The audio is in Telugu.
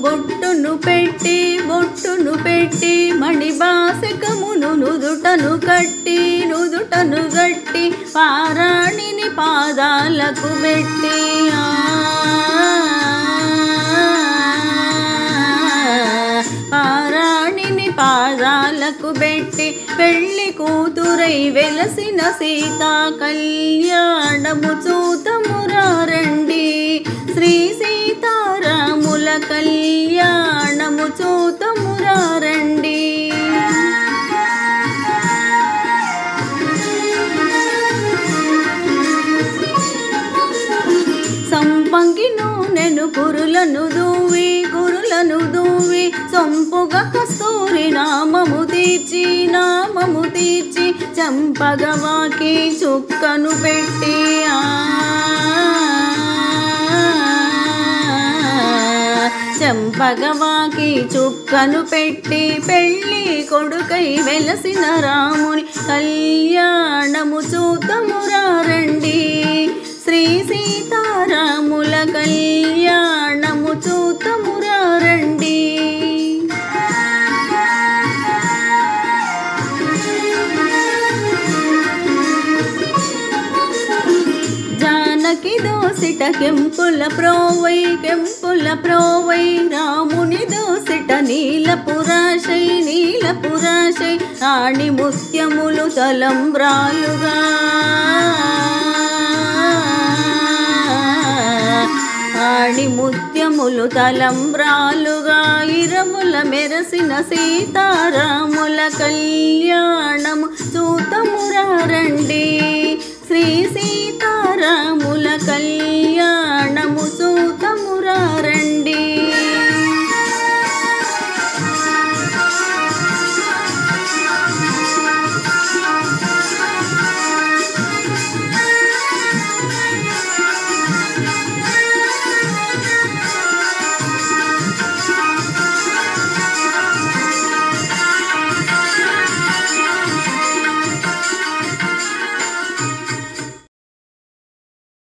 బొట్టును పెట్టి మణిబాసికమును నుదుటను గట్టి పారాణిని పాదాలకు పెట్టి పారాణిని పాదాలకు పెట్టి పెళ్లి కూతురై వెలసిన సీతా కళ్యాణము చూతమురారండి శ్రీ సీతారాముల కళ్యాణము చూతమురారండి సంపంగి నూనెను కురులను దూవి సొంపుగా కస్తూరి నామము తీర్చి చంపగవాకి చుక్కను పెట్టి చంపగవాకి చుక్కను పెట్టి పెళ్లి కొడుకై వెలసిన రాముని కళ్యాణము చూతమురారండి శ్రీ సీతారాముల కళ్యాణము చూతమురారండి జానకి దోసిట కెంపుల ప్రోవై రాముని దోసిట నీలపురాశై రాణి ముత్యములు తలంబ్రాలుగా ముత్యములు తలంబ్రాలుగా ఇరముల మెరసిన సీతారాముల కళ్యాణము చూతమురారండి శ్రీ సీతారాముల